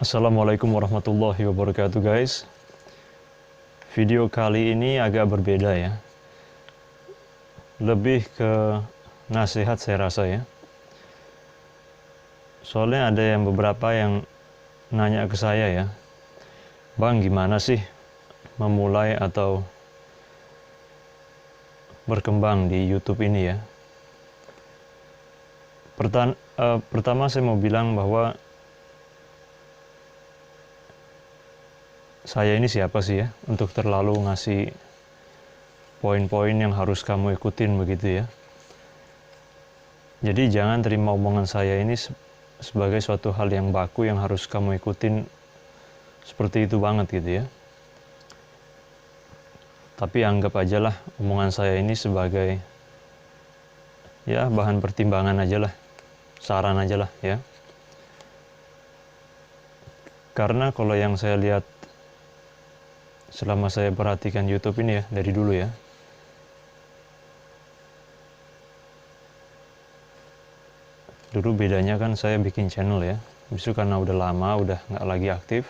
Assalamualaikum warahmatullahi wabarakatuh guys. Video kali ini agak berbeda ya. Lebih ke nasihat saya rasa ya. Soalnya ada yang beberapa yang nanya ke saya ya, Bang gimana sih memulai atau berkembang di YouTube ini ya. Pertama saya mau bilang bahwa saya ini siapa sih ya untuk terlalu ngasih poin-poin yang harus kamu ikutin begitu ya. Jadi jangan terima omongan saya ini sebagai suatu hal yang baku yang harus kamu ikutin seperti itu banget gitu ya. Tapi anggap aja lah omongan saya ini sebagai ya bahan pertimbangan aja lah, saran aja lah ya. Karena kalau yang saya lihat selama saya perhatikan YouTube ini ya dari dulu ya, dulu bedanya kan saya bikin channel ya, justru karena udah lama udah nggak lagi aktif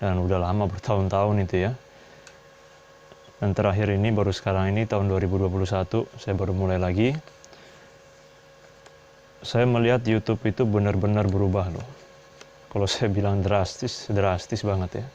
dan udah lama bertahun-tahun itu ya. Dan terakhir ini baru sekarang ini tahun 2021 saya baru mulai lagi. Saya melihat YouTube itu benar-benar berubah loh. Kalau saya bilang drastis banget ya.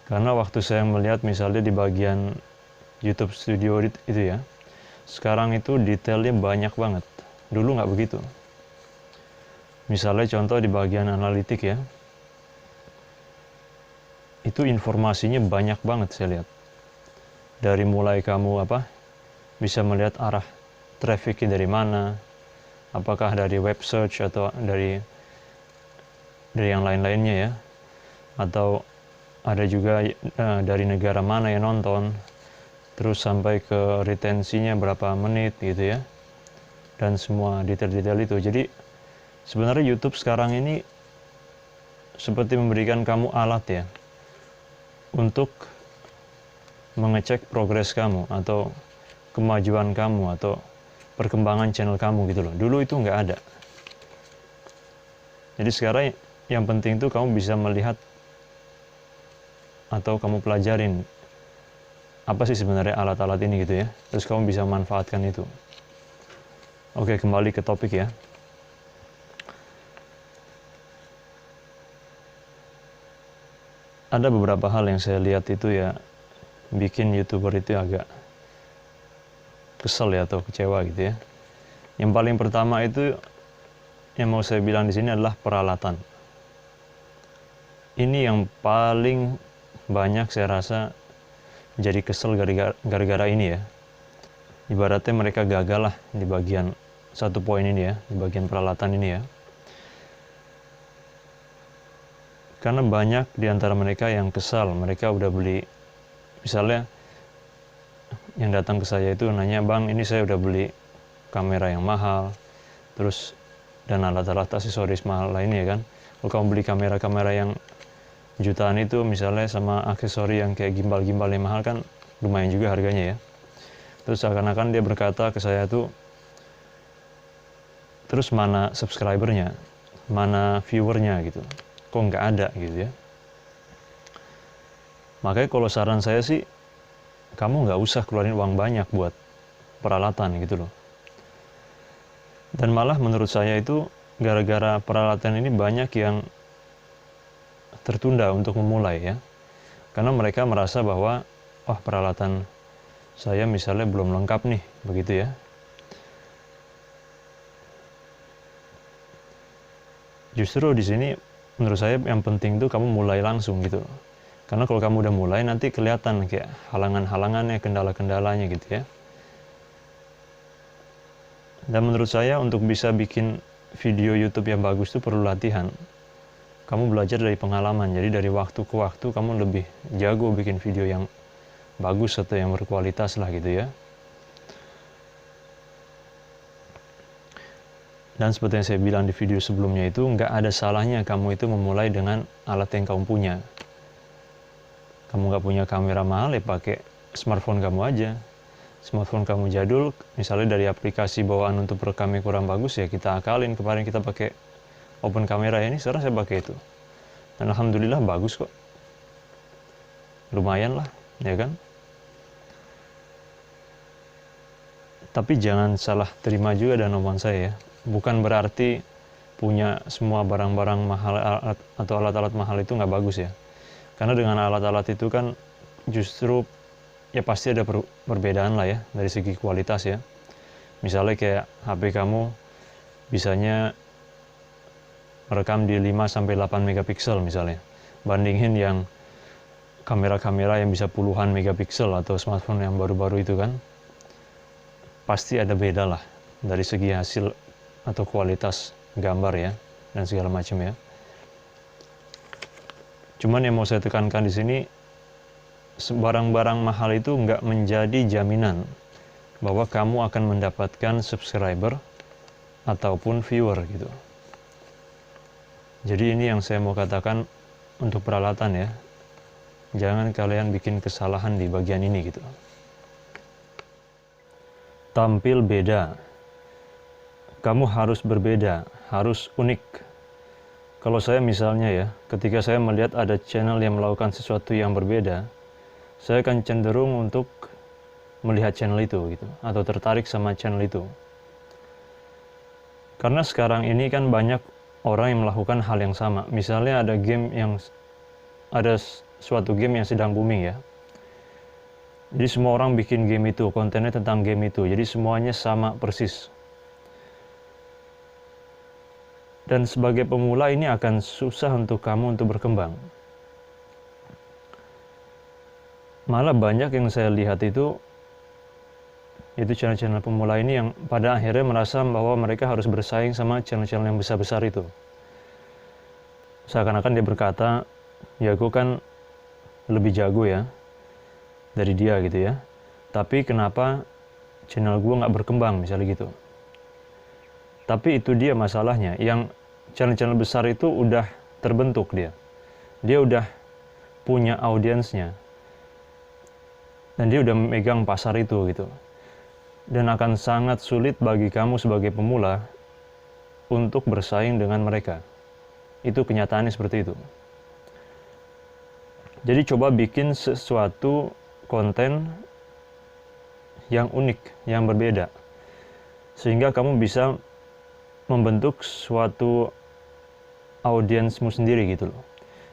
Karena waktu saya melihat misalnya di bagian YouTube Studio itu ya, sekarang itu detailnya banyak banget. Dulu nggak begitu. Misalnya contoh di bagian analitik ya, itu informasinya banyak banget saya lihat. Dari mulai kamu bisa melihat arah trafficnya dari mana, apakah dari web search atau dari yang lain-lainnya ya, atau ada juga dari negara mana yang nonton, terus sampai ke retensinya berapa menit gitu ya, dan semua detail-detail itu. Jadi sebenarnya YouTube sekarang ini seperti memberikan kamu alat ya untuk mengecek progres kamu atau kemajuan kamu atau perkembangan channel kamu gitu loh. Dulu itu nggak ada. Jadi sekarang yang penting itu kamu bisa melihat atau kamu pelajarin apa sih sebenarnya alat-alat ini gitu ya. Terus kamu bisa manfaatkan itu. Oke, kembali ke topik ya. Ada beberapa hal yang saya lihat itu ya bikin YouTuber itu agak kesel ya atau kecewa gitu ya. Yang paling pertama itu yang mau saya bilang di sini adalah peralatan. Ini yang paling banyak saya rasa jadi kesel gara-gara ini ya. Ibaratnya mereka gagal lah di bagian satu poin ini ya, di bagian peralatan ini ya. Karena banyak di antara mereka yang kesal, mereka udah beli, misalnya yang datang ke saya itu nanya, Bang ini saya udah beli kamera yang mahal, terus dan alat-alat aksesoris mahal lainnya kan. Kalau kamu beli kamera-kamera yang jutaan itu misalnya sama aksesori yang kayak gimbal-gimbal yang mahal kan lumayan juga harganya ya. Terus seakan-akan dia berkata ke saya tuh, terus mana subscribernya, mana viewernya gitu, kok nggak ada gitu ya. Makanya kalau saran saya sih, kamu nggak usah keluarin uang banyak buat peralatan gitu loh. Dan malah menurut saya itu gara-gara peralatan ini banyak yang tertunda untuk memulai ya. Karena mereka merasa bahwa wah peralatan saya misalnya belum lengkap nih, begitu ya. Justru di sini menurut saya yang penting tuh kamu mulai langsung gitu. Karena kalau kamu udah mulai nanti kelihatan kayak halangan-halangannya, kendala-kendalanya gitu ya. Dan menurut saya untuk bisa bikin video YouTube yang bagus itu perlu latihan. Kamu belajar dari pengalaman, jadi dari waktu ke waktu kamu lebih jago bikin video yang bagus atau yang berkualitas lah gitu ya. Dan seperti yang saya bilang di video sebelumnya itu, nggak ada salahnya kamu itu memulai dengan alat yang kamu punya. Kamu nggak punya kamera mahal, ya pakai smartphone kamu aja. Smartphone kamu jadul, misalnya dari aplikasi bawaan untuk rekamnya kurang bagus, ya kita akalin. Kemarin kita pakai open kamera ini, sekarang saya pakai itu. Dan alhamdulillah bagus kok. Lumayan lah, ya kan? Tapi jangan salah terima juga dan omongan saya ya. Bukan berarti punya semua barang-barang mahal atau alat-alat mahal itu nggak bagus ya. Karena dengan alat-alat itu kan justru ya pasti ada perbedaan lah ya dari segi kualitas ya. Misalnya kayak HP kamu bisanya merekam di 5-8 megapiksel misalnya. Bandingin yang kamera-kamera yang bisa puluhan megapiksel atau smartphone yang baru-baru itu kan. Pasti ada beda lah dari segi hasil atau kualitas gambar ya dan segala macam ya. Cuman yang mau saya tekankan di sini, barang-barang mahal itu nggak menjadi jaminan bahwa kamu akan mendapatkan subscriber ataupun viewer gitu. Jadi ini yang saya mau katakan untuk peralatan ya. Jangan kalian bikin kesalahan di bagian ini gitu. Tampil beda. Kamu harus berbeda, harus unik. Kalau saya misalnya ya, ketika saya melihat ada channel yang melakukan sesuatu yang berbeda, saya akan cenderung untuk melihat channel itu gitu, atau tertarik sama channel itu. Karena sekarang ini kan banyak orang yang melakukan hal yang sama. Misalnya ada suatu game yang sedang booming ya. Jadi semua orang bikin game itu, kontennya tentang game itu. Jadi semuanya sama persis. Dan sebagai pemula ini akan susah untuk kamu untuk berkembang. Malah banyak yang saya lihat itu channel-channel pemula ini yang pada akhirnya merasa bahwa mereka harus bersaing sama channel-channel yang besar-besar itu. Seakan-akan dia berkata, ya aku kan lebih jago ya dari dia gitu ya. Tapi kenapa channel gue nggak berkembang misalnya gitu. Tapi itu dia masalahnya. Yang channel-channel besar itu udah terbentuk dia. Dia udah punya audiensnya. Dan dia udah megang pasar itu gitu. Dan akan sangat sulit bagi kamu sebagai pemula untuk bersaing dengan mereka. Itu kenyataannya seperti itu. Jadi coba bikin sesuatu konten yang unik, yang berbeda. Sehingga kamu bisa membentuk suatu audiensmu sendiri gitu loh.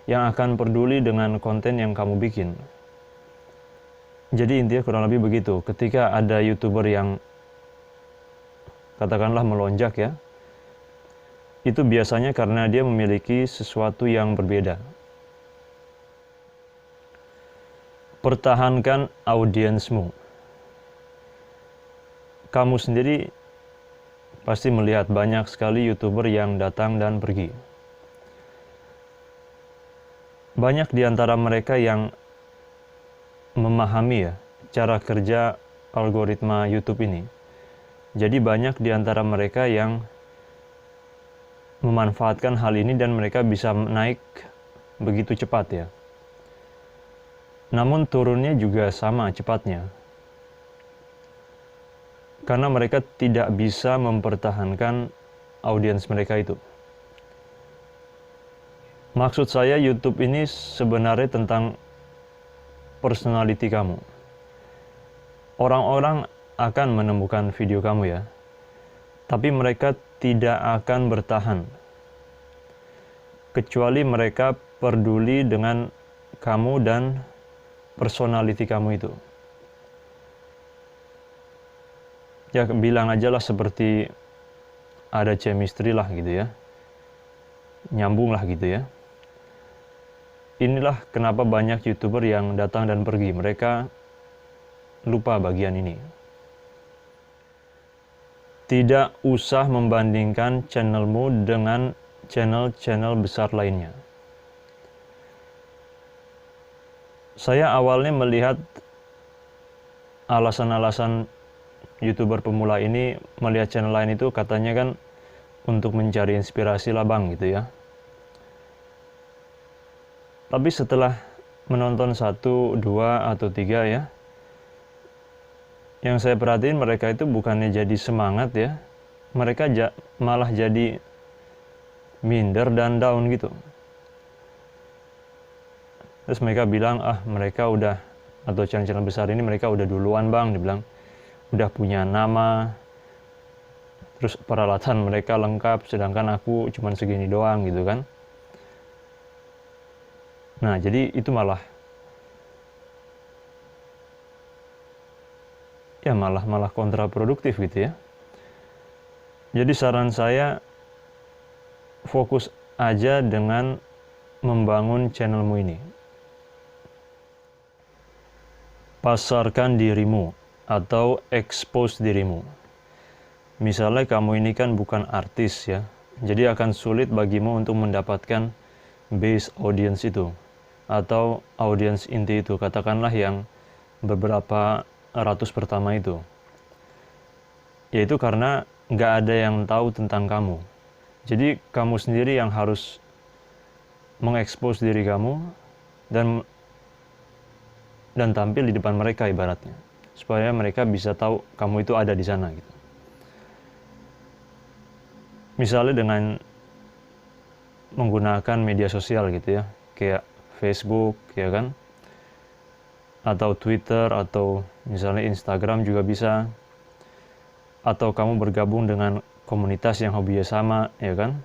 Yang akan peduli dengan konten yang kamu bikin. Jadi intinya kurang lebih begitu. Ketika ada YouTuber yang katakanlah melonjak ya, itu biasanya karena dia memiliki sesuatu yang berbeda. Pertahankan audiensmu. Kamu sendiri pasti melihat banyak sekali YouTuber yang datang dan pergi. Banyak di antara mereka yang memahami ya cara kerja algoritma YouTube ini. Jadi banyak di antara mereka yang memanfaatkan hal ini dan mereka bisa naik begitu cepat ya. Namun turunnya juga sama cepatnya. Karena mereka tidak bisa mempertahankan audiens mereka itu. Maksud saya YouTube ini sebenarnya tentang personality kamu. Orang-orang akan menemukan video kamu ya. Tapi mereka tidak akan bertahan. Kecuali mereka peduli dengan kamu dan personality kamu itu. Ya bilang aja lah seperti ada chemistry lah gitu ya. Nyambung lah gitu ya. Inilah kenapa banyak YouTuber yang datang dan pergi. Mereka lupa bagian ini. Tidak usah membandingkan channelmu dengan channel-channel besar lainnya. Saya awalnya melihat alasan-alasan YouTuber pemula ini melihat channel lain itu katanya kan untuk mencari inspirasi lah bang gitu ya. Tapi setelah menonton 1, 2, atau 3 ya, yang saya perhatiin mereka itu bukannya jadi semangat ya, mereka malah jadi minder dan down gitu. Terus mereka bilang, mereka udah, atau channel-channel besar ini mereka udah duluan bang, dibilang udah punya nama, terus peralatan mereka lengkap, sedangkan aku cuman segini doang gitu kan. Nah jadi itu malah kontraproduktif gitu ya. Jadi saran saya, fokus aja dengan membangun channelmu ini. Pasarkan dirimu atau expose dirimu. Misalnya kamu ini kan bukan artis ya, jadi akan sulit bagimu untuk mendapatkan base audience itu, atau audience inti itu, katakanlah yang beberapa ratus pertama itu. Yaitu karena nggak ada yang tahu tentang kamu. Jadi kamu sendiri yang harus mengekspos diri kamu dan tampil di depan mereka ibaratnya, supaya mereka bisa tahu kamu itu ada di sana gitu. Misalnya dengan menggunakan media sosial gitu ya, kayak Facebook ya kan, atau Twitter, atau misalnya Instagram juga bisa, atau kamu bergabung dengan komunitas yang hobinya sama ya kan,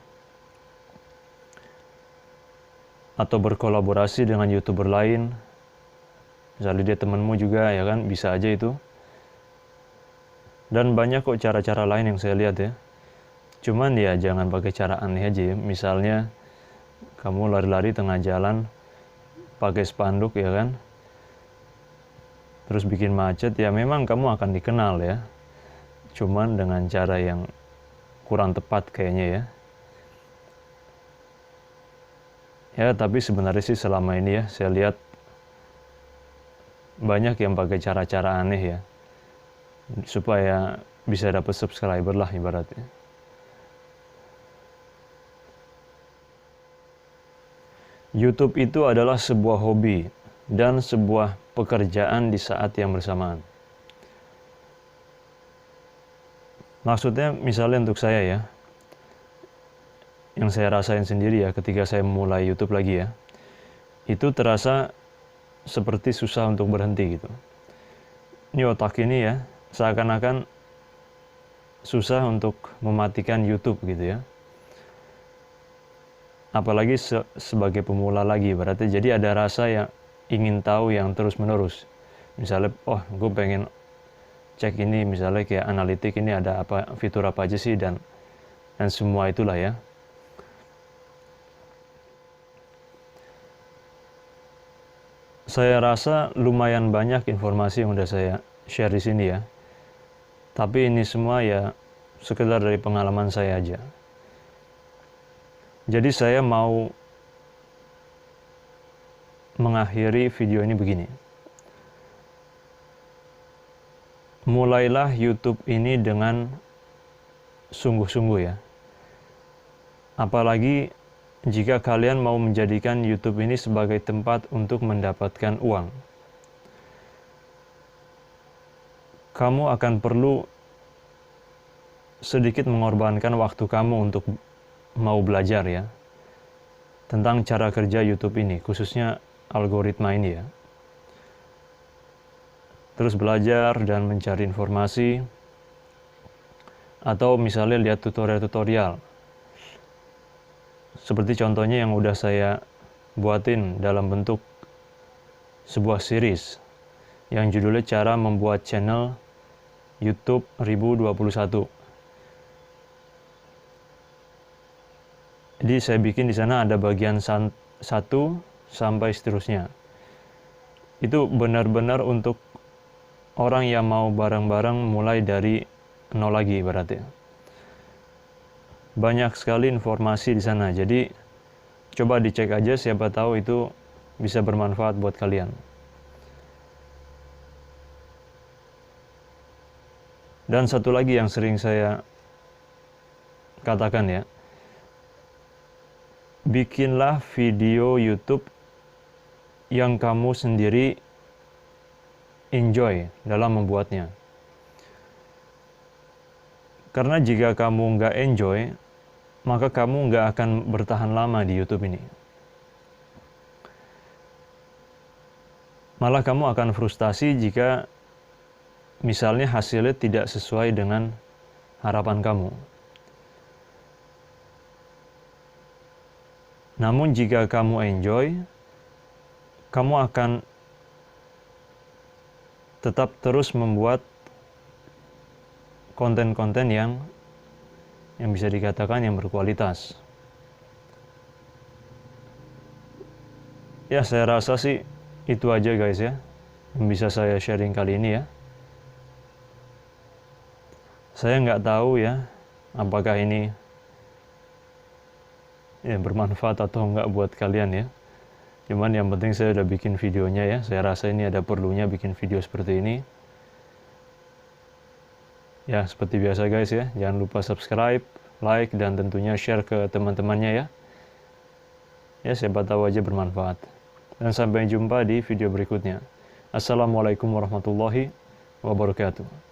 atau berkolaborasi dengan YouTuber lain, misalnya dia temanmu juga ya kan, bisa aja itu. Dan banyak kok cara-cara lain yang saya lihat ya. Cuman ya jangan pakai cara aneh aja ya. Misalnya kamu lari-lari tengah jalan pakai spanduk ya kan, terus bikin macet, ya memang kamu akan dikenal ya. Cuman dengan cara yang kurang tepat kayaknya ya. Ya tapi sebenarnya sih selama ini ya saya lihat banyak yang pakai cara-cara aneh ya, supaya bisa dapat subscriber lah ibaratnya. YouTube itu adalah sebuah hobi dan sebuah pekerjaan di saat yang bersamaan. Maksudnya misalnya untuk saya ya, yang saya rasain sendiri ya ketika saya mulai YouTube lagi ya, itu terasa seperti susah untuk berhenti gitu. Ini otak ini ya, seakan-akan susah untuk mematikan YouTube gitu ya. Apalagi sebagai pemula lagi, berarti jadi ada rasa yang ingin tahu yang terus-menerus. Misalnya, gue pengen cek ini, misalnya kayak analitik ini ada apa, fitur apa aja sih, dan semua itulah ya. Saya rasa lumayan banyak informasi yang udah saya share di sini ya. Tapi ini semua ya sekedar dari pengalaman saya aja. Jadi saya mau mengakhiri video ini begini. Mulailah YouTube ini dengan sungguh-sungguh ya. Apalagi jika kalian mau menjadikan YouTube ini sebagai tempat untuk mendapatkan uang. Kamu akan perlu sedikit mengorbankan waktu kamu untuk mau belajar ya tentang cara kerja YouTube ini, khususnya algoritma ini ya. Terus belajar dan mencari informasi, atau misalnya lihat tutorial-tutorial seperti contohnya yang udah saya buatin dalam bentuk sebuah series yang judulnya cara membuat channel YouTube 1021. Jadi saya bikin di sana ada bagian 1 sampai seterusnya. Itu benar-benar untuk orang yang mau bareng-bareng mulai dari nol lagi berarti. Banyak sekali informasi di sana. Jadi coba dicek aja, siapa tahu itu bisa bermanfaat buat kalian. Dan satu lagi yang sering saya katakan ya, bikinlah video YouTube yang kamu sendiri enjoy dalam membuatnya. Karena jika kamu nggak enjoy, maka kamu nggak akan bertahan lama di YouTube ini. Malah kamu akan frustasi jika misalnya hasilnya tidak sesuai dengan harapan kamu. Namun jika kamu enjoy, kamu akan tetap terus membuat konten-konten yang bisa dikatakan yang berkualitas. Ya, saya rasa sih itu aja guys ya, yang bisa saya sharing kali ini ya. Saya nggak tahu ya, apakah ini ya bermanfaat atau nggak buat kalian ya. Cuman yang penting saya udah bikin videonya ya. Saya rasa ini ada perlunya bikin video seperti ini. Ya, seperti biasa guys ya. Jangan lupa subscribe, like, dan tentunya share ke teman-temannya ya. Ya, siapa tahu aja bermanfaat. Dan sampai jumpa di video berikutnya. Assalamualaikum warahmatullahi wabarakatuh.